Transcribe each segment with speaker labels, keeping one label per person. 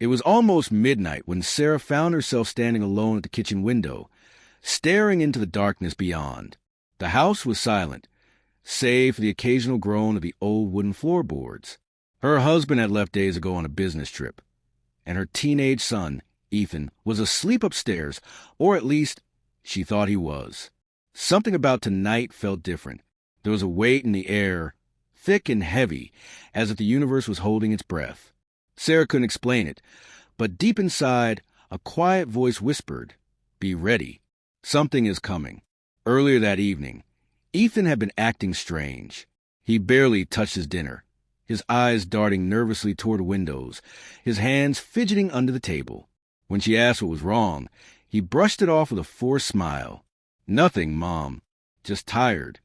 Speaker 1: It was almost midnight when Sarah found herself standing alone at the kitchen window, staring into the darkness beyond. The house was silent, save for the occasional groan of the old wooden floorboards. Her husband had left days ago on a business trip, and her teenage son, Ethan, was asleep upstairs, or at least she thought he was. Something about tonight felt different. There was a weight in the air, thick and heavy, as if the universe was holding its breath. Sarah couldn't explain it, but deep inside, a quiet voice whispered, "Be ready. Something is coming." Earlier that evening, Ethan had been acting strange. He barely touched his dinner, his eyes darting nervously toward the windows, his hands fidgeting under the table. When she asked what was wrong, he brushed it off with a forced smile. "Nothing, Mom. Just tired."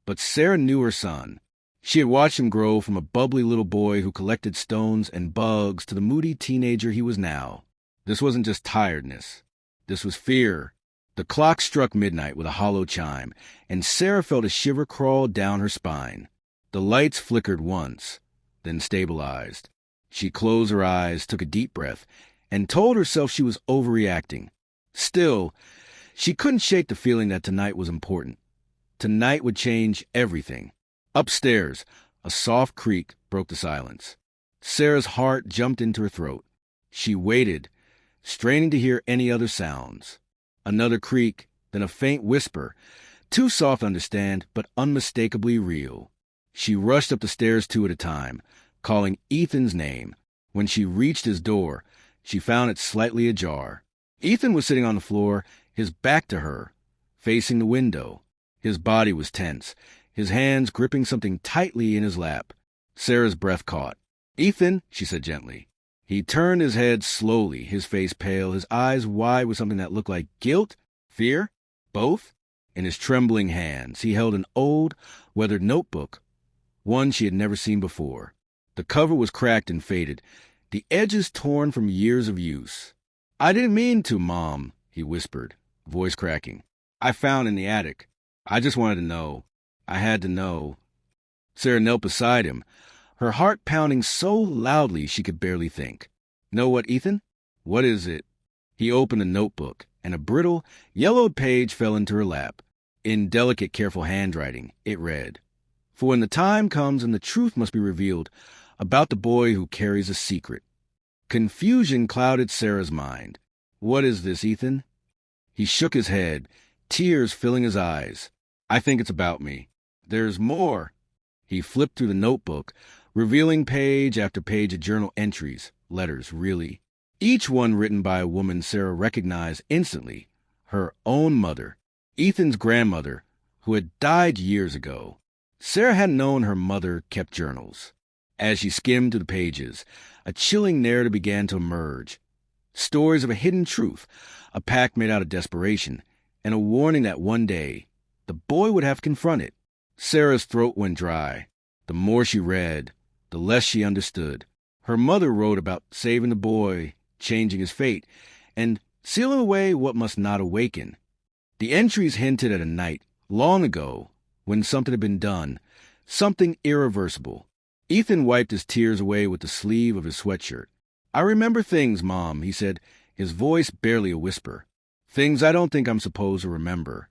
Speaker 1: But Sarah knew her son. She had watched him grow from a bubbly little boy who collected stones and bugs to the moody teenager he was now. This wasn't just tiredness. This was fear. The clock struck midnight with a hollow chime, and Sarah felt a shiver crawl down her spine. The lights flickered once, then stabilized. She closed her eyes, took a deep breath, and told herself she was overreacting. Still, she couldn't shake the feeling that tonight was important. Tonight would change everything. Upstairs, a soft creak broke the silence. Sarah's heart jumped into her throat. She waited, straining to hear any other sounds. Another creak, then a faint whisper, too soft to understand, but unmistakably real. She rushed up the stairs two at a time, calling Ethan's name. When she reached his door, she found it slightly ajar. Ethan was sitting on the floor, his back to her, facing the window. His body was tense, his hands gripping something tightly in his lap. Sarah's breath caught. "Ethan," she said gently. He turned his head slowly, his face pale, his eyes wide with something that looked like guilt, fear, both. In his trembling hands, he held an old, weathered notebook, one she had never seen before. The cover was cracked and faded, the edges torn from years of use. "I didn't mean to, Mom," he whispered, voice cracking. "I found in the attic. I just wanted to know. I had to know." Sarah knelt beside him, her heart pounding so loudly she could barely think. "Know what, Ethan? What is it?" He opened the notebook, and a brittle, yellowed page fell into her lap. In delicate, careful handwriting, it read, "For when the time comes and the truth must be revealed about the boy who carries a secret." Confusion clouded Sarah's mind. "What is this, Ethan?" He shook his head, tears filling his eyes. "I think it's about me. There's more." He flipped through the notebook, revealing page after page of journal entries, letters, really. Each one written by a woman Sarah recognized instantly, her own mother, Ethan's grandmother, who had died years ago. Sarah hadn't known her mother kept journals. As she skimmed through the pages, a chilling narrative began to emerge. Stories of a hidden truth, a pact made out of desperation, and a warning that one day the boy would have to confront it. Sarah's throat went dry. The more she read, the less she understood. Her mother wrote about saving the boy, changing his fate, and sealing away what must not awaken. The entries hinted at a night, long ago, when something had been done, something irreversible. Ethan wiped his tears away with the sleeve of his sweatshirt. "I remember things, Mom," he said, his voice barely a whisper. "Things I don't think I'm supposed to remember."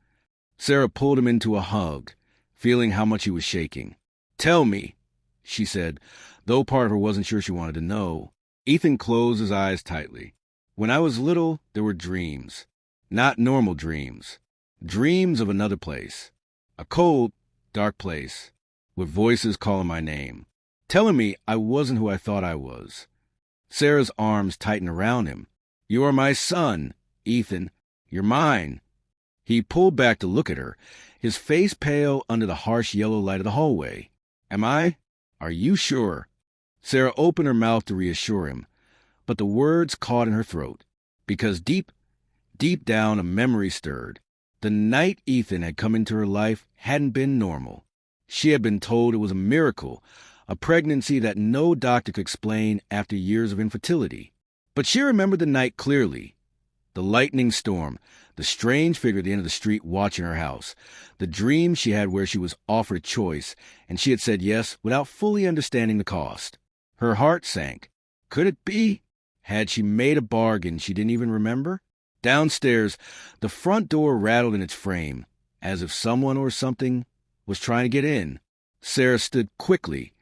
Speaker 1: Sarah pulled him into a hug, feeling how much he was shaking. "Tell me," she said, though part of her wasn't sure she wanted to know. Ethan closed his eyes tightly. "When I was little, there were dreams. Not normal dreams. Dreams of another place. A cold, dark place, with voices calling my name, telling me I wasn't who I thought I was." Sarah's arms tightened around him. "You are my son, Ethan. You're mine." He pulled back to look at her, his face pale under the harsh yellow light of the hallway. "Am I? Are you sure?" Sarah opened her mouth to reassure him, but the words caught in her throat, because deep down a memory stirred. The night Ethan had come into her life hadn't been normal. She had been told it was a miracle, a pregnancy that no doctor could explain after years of infertility. But she remembered the night clearly. The lightning storm, the strange figure at the end of the street watching her house, the dream she had where she was offered a choice, and she had said yes without fully understanding the cost. Her heart sank. Could it be? Had she made a bargain she didn't even remember? Downstairs, the front door rattled in its frame, as if someone or something was trying to get in. Sarah stood quickly,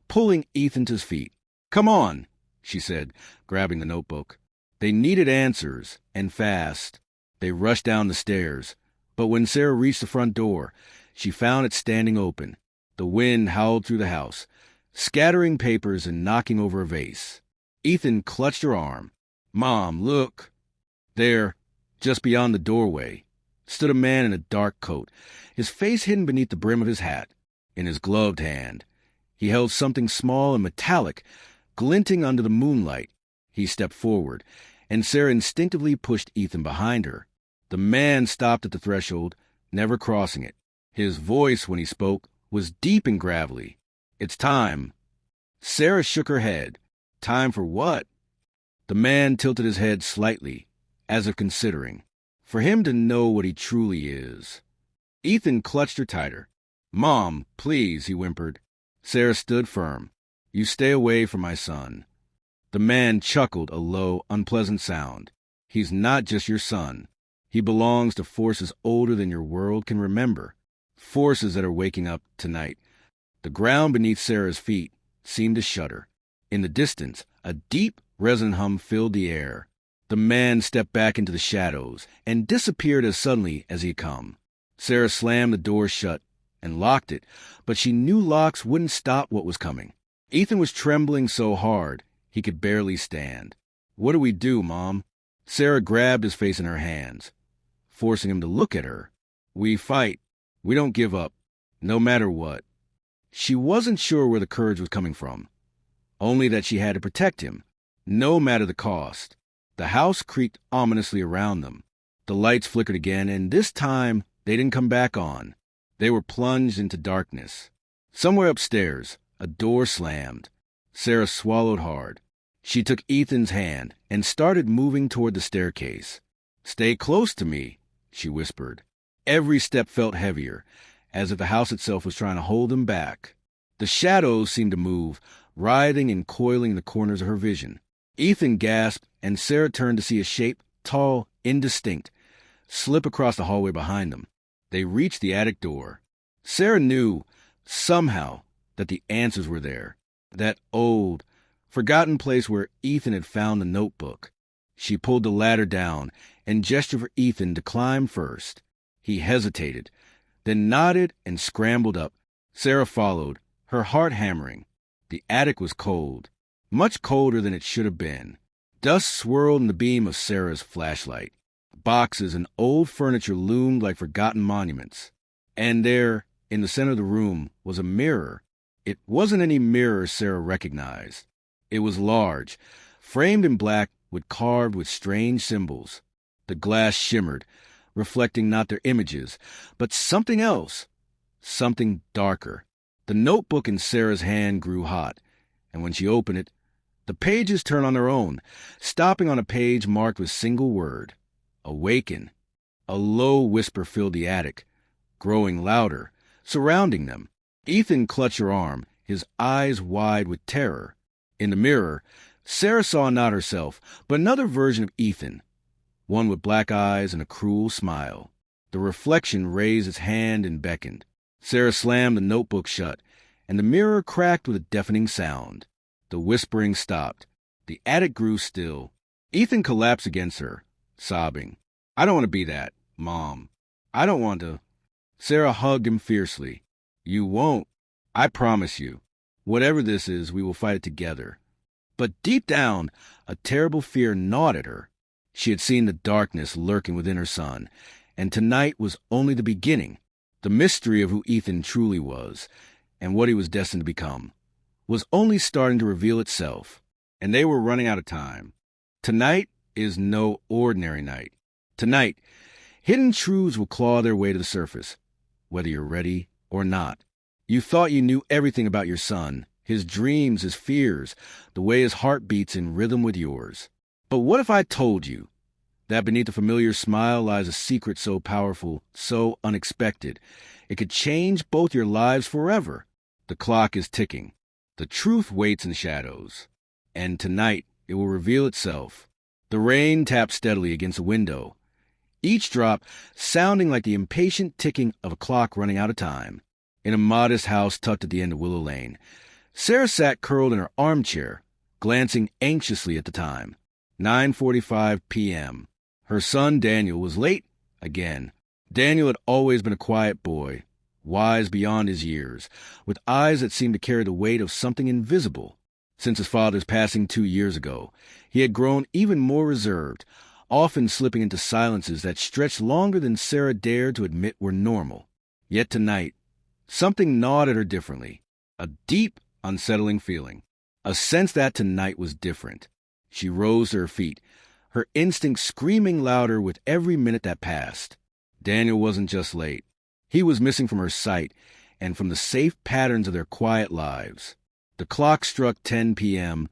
Speaker 1: pulling Ethan to his feet. "Come on," she said, grabbing the notebook. They needed answers, and fast. They rushed down the stairs. But when Sarah reached the front door, she found it standing open. The wind howled through the house, scattering papers and knocking over a vase. Ethan clutched her arm. "Mom, look." There, just beyond the doorway, stood a man in a dark coat, his face hidden beneath the brim of his hat. In his gloved hand, he held something small and metallic, glinting under the moonlight. He stepped forward, and Sarah instinctively pushed Ethan behind her. The man stopped at the threshold, never crossing it. His voice, when he spoke, was deep and gravelly. "It's time." Sarah shook her head. "Time for what?" The man tilted his head slightly, as if considering. For him to know what he truly is. Ethan clutched her tighter. "Mom, please," he whimpered. Sarah stood firm. "You stay away from my son." The man chuckled, a low, unpleasant sound. "He's not just your son. He belongs to forces older than your world can remember. Forces that are waking up tonight." The ground beneath Sarah's feet seemed to shudder. In the distance, a deep, resonant hum filled the air. The man stepped back into the shadows and disappeared as suddenly as he had come. Sarah slammed the door shut and locked it, but she knew locks wouldn't stop what was coming. Ethan was trembling so hard he could barely stand. "What do we do, Mom?" Sarah grabbed his face in her hands, forcing him to look at her. "We fight. We don't give up, no matter what." She wasn't sure where the courage was coming from, only that she had to protect him, no matter the cost. The house creaked ominously around them. The lights flickered again, and this time they didn't come back on. They were plunged into darkness. Somewhere upstairs, a door slammed. Sarah swallowed hard. She took Ethan's hand and started moving toward the staircase. "Stay close to me," she whispered. Every step felt heavier, as if the house itself was trying to hold them back. The shadows seemed to move, writhing and coiling in the corners of her vision. Ethan gasped, and Sarah turned to see a shape, tall, indistinct, slip across the hallway behind them. They reached the attic door. Sarah knew, somehow, that the answers were there. That old, forgotten place where Ethan had found the notebook. She pulled the ladder down and gestured for Ethan to climb first. He hesitated, then nodded and scrambled up. Sarah followed, her heart hammering. The attic was cold, much colder than it should have been. Dust swirled in the beam of Sarah's flashlight. Boxes and old furniture loomed like forgotten monuments. And there, in the center of the room, was a mirror. It wasn't any mirror Sarah recognized. It was large, framed in black, carved with strange symbols. The glass shimmered, reflecting not their images, but something else, something darker. The notebook in Sarah's hand grew hot, and when she opened it, the pages turned on their own, stopping on a page marked with a single word: "Awaken." A low whisper filled the attic, growing louder, surrounding them. Ethan clutched her arm, his eyes wide with terror. In the mirror, Sarah saw not herself, but another version of Ethan, one with black eyes and a cruel smile. The reflection raised its hand and beckoned. Sarah slammed the notebook shut, and the mirror cracked with a deafening sound. The whispering stopped. The attic grew still. Ethan collapsed against her, sobbing. "I don't want to be that, Mom. I don't want to." Sarah hugged him fiercely. "You won't. I promise you. Whatever this is, we will fight it together." But deep down, a terrible fear gnawed at her. She had seen the darkness lurking within her son, and tonight was only the beginning. The mystery of who Ethan truly was, and what he was destined to become, was only starting to reveal itself, and they were running out of time. Tonight is no ordinary night. Tonight, hidden truths will claw their way to the surface, whether you're ready or not. You thought you knew everything about your son, his dreams, his fears, the way his heart beats in rhythm with yours. But what if I told you that beneath the familiar smile lies a secret so powerful, so unexpected, it could change both your lives forever? The clock is ticking. The truth waits in shadows. And tonight it will reveal itself. The rain tapped steadily against the window, each drop sounding like the impatient ticking of a clock running out of time. In a modest house tucked at the end of Willow Lane, Sarah sat curled in her armchair, glancing anxiously at the time. 9:45 p.m. Her son Daniel was late again. Daniel had always been a quiet boy, wise beyond his years, with eyes that seemed to carry the weight of something invisible. Since his father's passing 2 years ago, he had grown even more reserved, often slipping into silences that stretched longer than Sarah dared to admit were normal. Yet tonight, something gnawed at her differently, a deep, unsettling feeling, a sense that tonight was different. She rose to her feet, her instincts screaming louder with every minute that passed. Daniel wasn't just late. He was missing from her sight and from the safe patterns of their quiet lives. The clock struck 10 p.m.,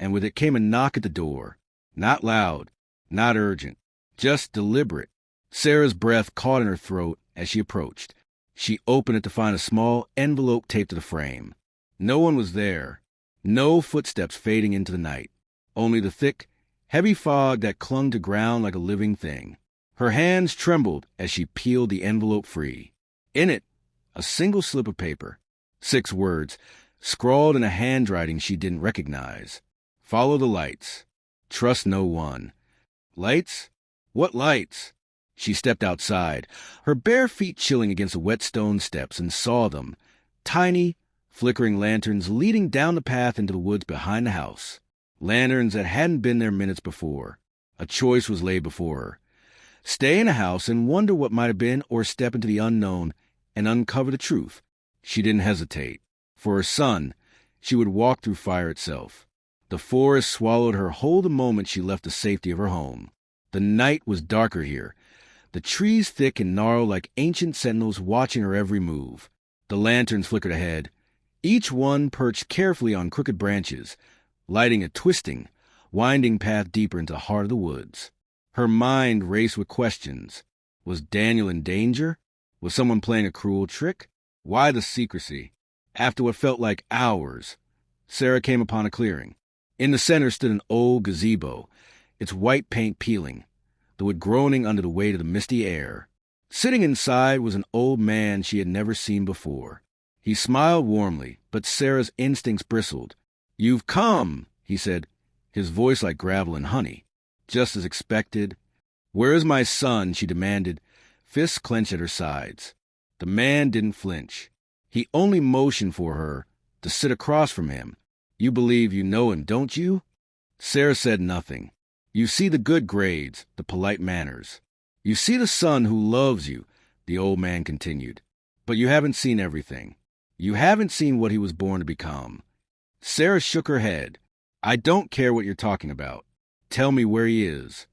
Speaker 1: and with it came a knock at the door. Not loud, not urgent, just deliberate. Sarah's breath caught in her throat as she approached. She opened it to find a small envelope taped to the frame. No one was there. No footsteps fading into the night. Only the thick, heavy fog that clung to ground like a living thing. Her hands trembled as she peeled the envelope free. In it, a single slip of paper. 6 words, scrawled in a handwriting she didn't recognize. Follow the lights. Trust no one. Lights? What lights? She stepped outside, her bare feet chilling against the wet stone steps, and saw them. Tiny, flickering lanterns leading down the path into the woods behind the house. Lanterns that hadn't been there minutes before. A choice was laid before her. Stay in a house and wonder what might have been, or step into the unknown and uncover the truth. She didn't hesitate. For her son, she would walk through fire itself. The forest swallowed her whole the moment she left the safety of her home. The night was darker here, the trees thick and gnarled like ancient sentinels watching her every move. The lanterns flickered ahead, each one perched carefully on crooked branches, lighting a twisting, winding path deeper into the heart of the woods. Her mind raced with questions. Was Daniel in danger? Was someone playing a cruel trick? Why the secrecy? After what felt like hours, Sarah came upon a clearing. In the center stood an old gazebo, its white paint peeling, the wood groaning under the weight of the misty air. Sitting inside was an old man she had never seen before. He smiled warmly, but Sarah's instincts bristled. "You've come," he said, his voice like gravel and honey. Just as expected. "Where is my son?" she demanded, fists clenched at her sides. The man didn't flinch. He only motioned for her to sit across from him. "You believe you know him, don't you?" Sarah said nothing. "You see the good grades, the polite manners. You see the son who loves you," the old man continued. "But you haven't seen everything. You haven't seen what he was born to become." Sarah shook her head. "I don't care what you're talking about. Tell me where he is."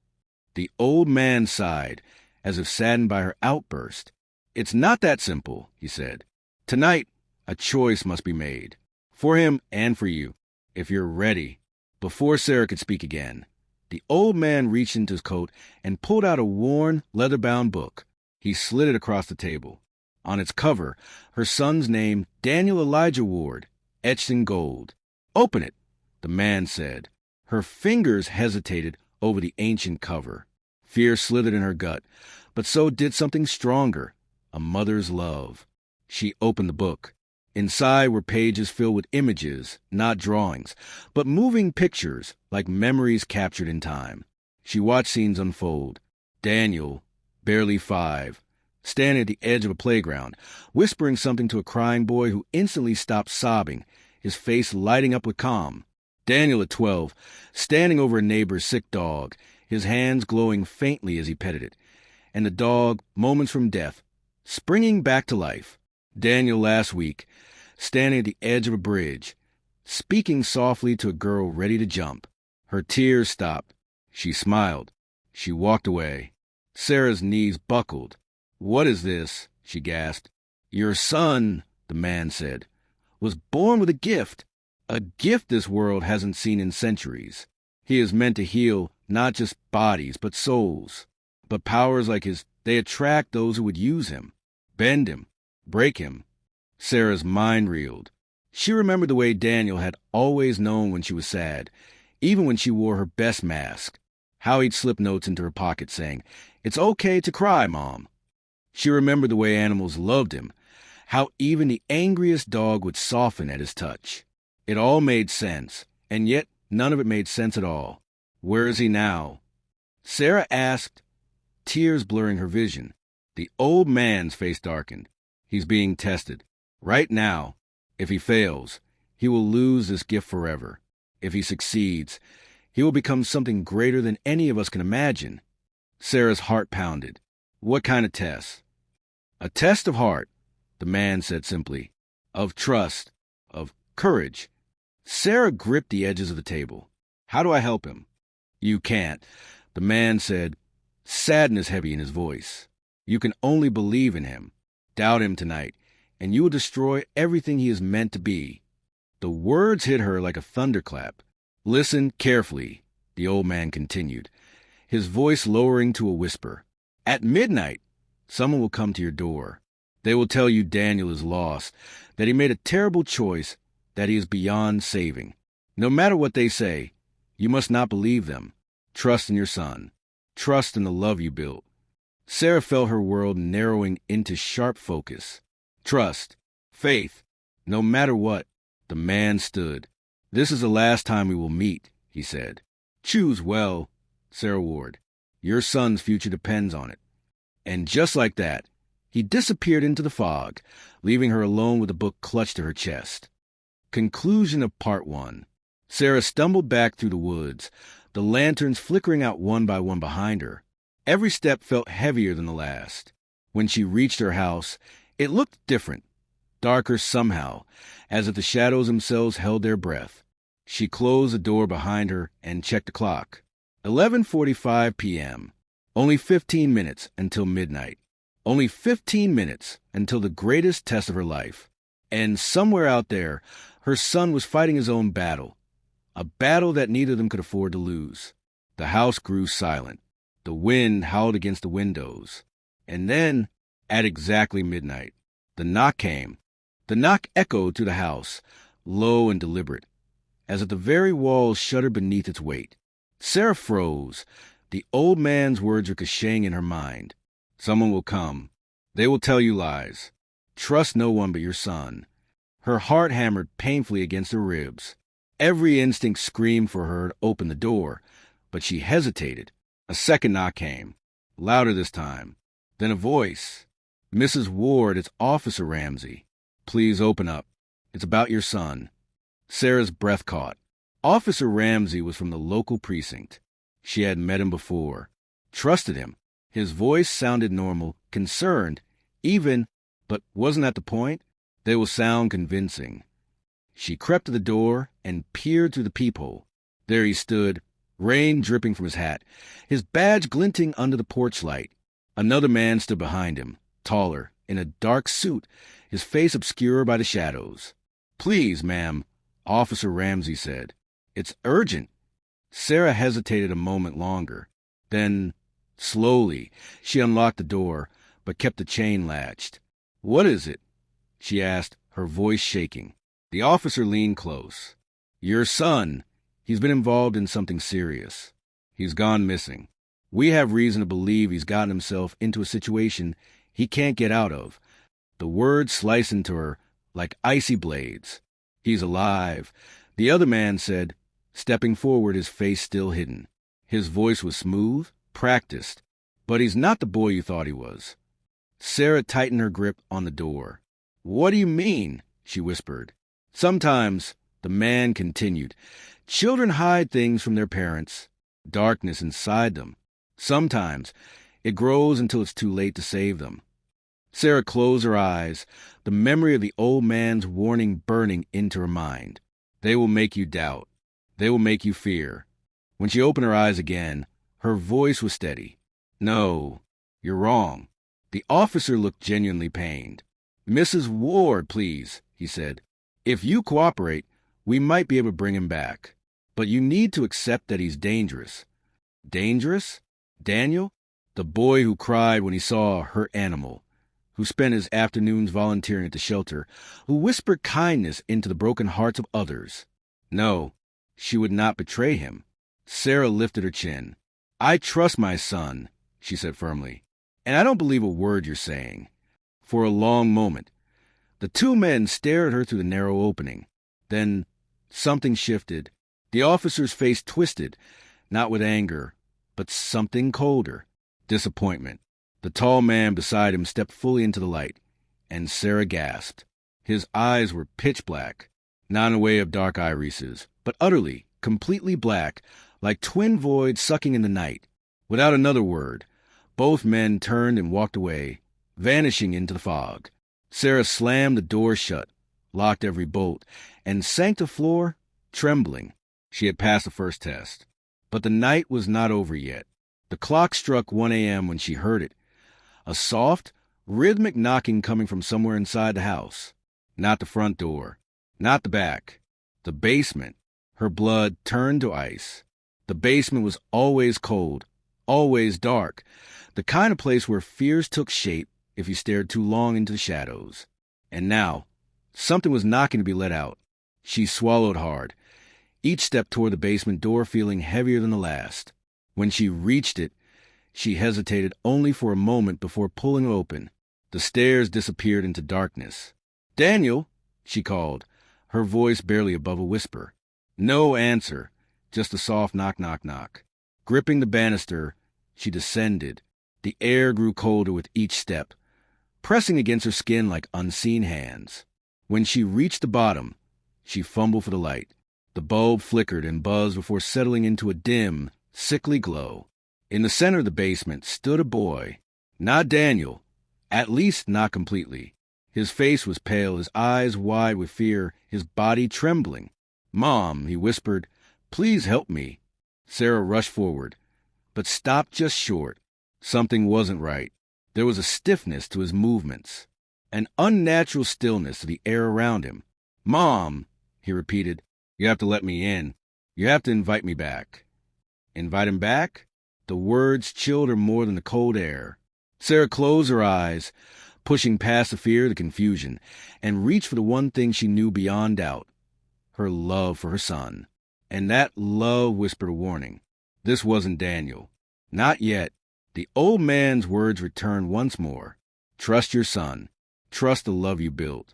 Speaker 1: The old man sighed, as if saddened by her outburst. "It's not that simple," he said. "Tonight, a choice must be made. For him and for you, if you're ready." Before Sarah could speak again, the old man reached into his coat and pulled out a worn, leather-bound book. He slid it across the table. On its cover, her son's name, Daniel Elijah Ward, etched in gold. "Open it," the man said. Her fingers hesitated over the ancient cover. Fear slithered in her gut, but so did something stronger, a mother's love. She opened the book. Inside were pages filled with images, not drawings, but moving pictures like memories captured in time. She watched scenes unfold. Daniel, barely 5, standing at the edge of a playground, whispering something to a crying boy who instantly stopped sobbing, his face lighting up with calm. Daniel at 12, standing over a neighbor's sick dog, his hands glowing faintly as he petted it, and the dog, moments from death, springing back to life. Daniel last week, standing at the edge of a bridge, speaking softly to a girl ready to jump. Her tears stopped. She smiled. She walked away. Sarah's knees buckled. "What is this?" she gasped. "Your son," the man said, "was born with a gift this world hasn't seen in centuries. He is meant to heal not just bodies, but souls. But powers like his, they attract those who would use him, bend him, break him." Sarah's mind reeled. She remembered the way Daniel had always known when she was sad. even when she wore her best mask. How he'd slip notes into her pocket saying, "It's okay to cry, Mom." She remembered the way animals loved him, how even the angriest dog would soften at his touch. It all made sense, and yet none of it made sense at all. Where is he now? Sarah asked, tears blurring her vision. The old man's face darkened. He's being tested. Right now. If he fails, he will lose this gift forever. If he succeeds, he will become something greater than any of us can imagine. Sarah's heart pounded. What kind of test? A test of heart, the man said simply. Of trust, of courage. Sarah gripped the edges of the table. How do I help him? You can't, the man said, sadness heavy in his voice. You can only believe in him. Doubt him tonight, and you will destroy everything he is meant to be. The words hit her like a thunderclap. Listen carefully, the old man continued, his voice lowering to a whisper. At midnight, someone will come to your door. They will tell you Daniel is lost, that he made a terrible choice, that he is beyond saving. No matter what they say, you must not believe them. Trust in your son. Trust in the love you built. Sarah felt her world narrowing into sharp focus. Trust. Faith. No matter what, the man stood. This is the last time we will meet, he said. Choose well, Sarah warned. Your son's future depends on it. And just like that, he disappeared into the fog, leaving her alone with the book clutched to her chest. Conclusion of Part 1. Sarah stumbled back through the woods, the lanterns flickering out one by one behind her. Every step felt heavier than the last. When she reached her house, it looked different, darker somehow, as if the shadows themselves held their breath. She closed the door behind her and checked the clock. 11:45 p.m. Only 15 minutes until midnight. Only 15 minutes until the greatest test of her life. And somewhere out there, her son was fighting his own battle. A battle that neither of them could afford to lose. The house grew silent. The wind howled against the windows. And then, at exactly midnight, the knock came. The knock echoed through the house, low and deliberate, as if the very walls shuddered beneath its weight. Sarah froze. The old man's words ricocheting in her mind. Someone will come. They will tell you lies. Trust no one but your son. Her heart hammered painfully against her ribs. Every instinct screamed for her to open the door, but she hesitated. A second knock came, louder this time. Then a voice. Mrs. Ward, it's Officer Ramsey. Please open up. It's about your son. Sarah's breath caught. Officer Ramsey was from the local precinct. She had met him before, trusted him. His voice sounded normal, concerned, even, but wasn't that the point? They will sound convincing. She crept to the door and peered through the peephole. There he stood, rain dripping from his hat, his badge glinting under the porch light. Another man stood behind him, taller, in a dark suit, his face obscured by the shadows. Please, ma'am, Officer Ramsey said. It's urgent. Sarah hesitated a moment longer. Then, slowly, she unlocked the door, but kept the chain latched. What is it? She asked, her voice shaking. The officer leaned close. Your son. He's been involved in something serious. He's gone missing. We have reason to believe he's gotten himself into a situation he can't get out of. The words sliced into her like icy blades. He's alive, the other man said, stepping forward, his face still hidden. His voice was smooth, practiced, but he's not the boy you thought he was. Sarah tightened her grip on the door. What do you mean? She whispered. Sometimes, the man continued, children hide things from their parents, darkness inside them. Sometimes, it grows until it's too late to save them. Sarah closed her eyes, the memory of the old man's warning burning into her mind. They will make you doubt. They will make you fear. When she opened her eyes again, her voice was steady. No, you're wrong. The officer looked genuinely pained. Mrs. Ward, please, he said. If you cooperate, we might be able to bring him back. But you need to accept that he's dangerous. Dangerous? Daniel? The boy who cried when he saw a hurt animal, who spent his afternoons volunteering at the shelter, who whispered kindness into the broken hearts of others. No, She would not betray him. Sarah lifted her chin. "I trust my son," she said firmly, "and I don't believe a word you're saying." For a long moment, the two men stared at her through the narrow opening. Then something shifted. The officer's face twisted, not with anger, but something colder. Disappointment. The tall man beside him stepped fully into the light, and Sarah gasped. His eyes were pitch black, not in a way of dark irises, but utterly, completely black, like twin voids sucking in the night. Without another word, both men turned and walked away, vanishing into the fog. Sarah slammed the door shut, locked every bolt, and sank to the floor, trembling. She had passed the first test. But the night was not over yet. The clock struck 1 a.m. when she heard it. A soft, rhythmic knocking coming from somewhere inside the house. Not the front door. Not the back. The basement. Her blood turned to ice. The basement was always cold, always dark, the kind of place where fears took shape if you stared too long into the shadows. And now, something was knocking to be let out. She swallowed hard, each step toward the basement door feeling heavier than the last. When she reached it, she hesitated only for a moment before pulling it open. The stairs disappeared into darkness. "Daniel," she called, her voice barely above a whisper. No answer, just a soft knock, knock, knock. Gripping the banister, she descended. The air grew colder with each step, pressing against her skin like unseen hands. When she reached the bottom, she fumbled for the light. The bulb flickered and buzzed before settling into a dim, sickly glow. In the center of the basement stood a boy. Not Daniel, at least not completely. His face was pale, his eyes wide with fear, his body trembling. "Mom," he whispered, "please help me." Sarah rushed forward, but stopped just short. Something wasn't right. There was a stiffness to his movements, an unnatural stillness to the air around him. "Mom," he repeated, "you have to let me in. You have to invite me back." Invite him back? The words chilled her more than the cold air. Sarah closed her eyes, pushing past the fear, the confusion, and reached for the one thing she knew beyond doubt, her love for her son. And that love whispered a warning. This wasn't Daniel. Not yet. The old man's words returned once more. Trust your son. Trust the love you built.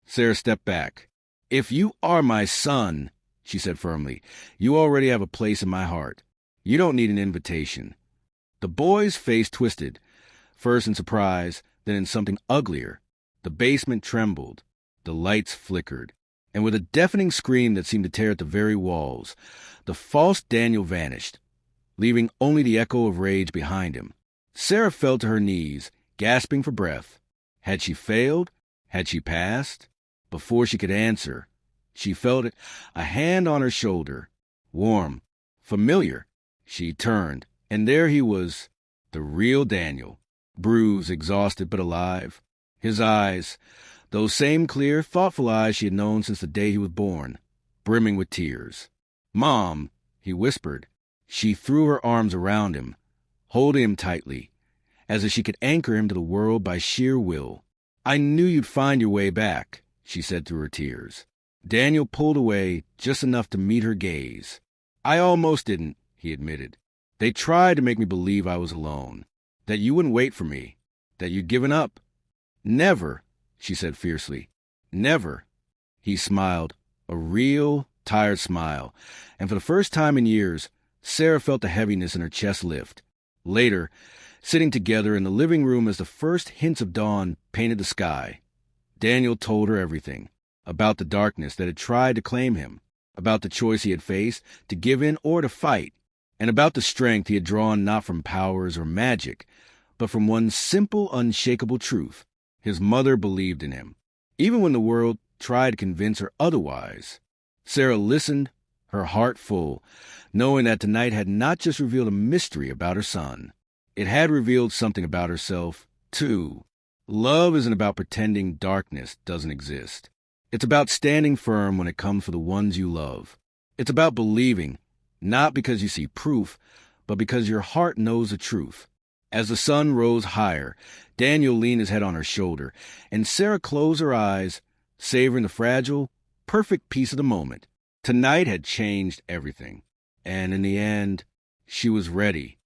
Speaker 1: Sarah stepped back. "If you are my son," she said firmly, "you already have a place in my heart. You don't need an invitation." The boy's face twisted, first in surprise, then in something uglier. The basement trembled. The lights flickered. And with a deafening scream that seemed to tear at the very walls, the false Daniel vanished, leaving only the echo of rage behind him. Sarah fell to her knees, gasping for breath. Had she failed? Had she passed? Before she could answer, she felt it, a hand on her shoulder. Warm, familiar. She turned, and there he was, the real Daniel, bruised, exhausted, but alive. His eyes, those same clear, thoughtful eyes she had known since the day he was born, brimming with tears. "Mom," he whispered. She threw her arms around him, holding him tightly, as if she could anchor him to the world by sheer will. "I knew you'd find your way back," she said through her tears. Daniel pulled away just enough to meet her gaze. "I almost didn't," he admitted. "They tried to make me believe I was alone, that you wouldn't wait for me, that you'd given up." "Never," she said fiercely. "Never." He smiled, a real, tired smile, and for the first time in years, Sarah felt the heaviness in her chest lift. Later, sitting together in the living room as the first hints of dawn painted the sky, Daniel told her everything, about the darkness that had tried to claim him, about the choice he had faced, to give in or to fight, and about the strength he had drawn not from powers or magic, but from one simple, unshakable truth. His mother believed in him, even when the world tried to convince her otherwise. Sarah listened, her heart full, knowing that tonight had not just revealed a mystery about her son. It had revealed something about herself, too. Love isn't about pretending darkness doesn't exist. It's about standing firm when it comes for the ones you love. It's about believing, not because you see proof, but because your heart knows the truth. As the sun rose higher, Daniel leaned his head on her shoulder, and Sarah closed her eyes, savoring the fragile, perfect peace of the moment. Tonight had changed everything, and in the end, she was ready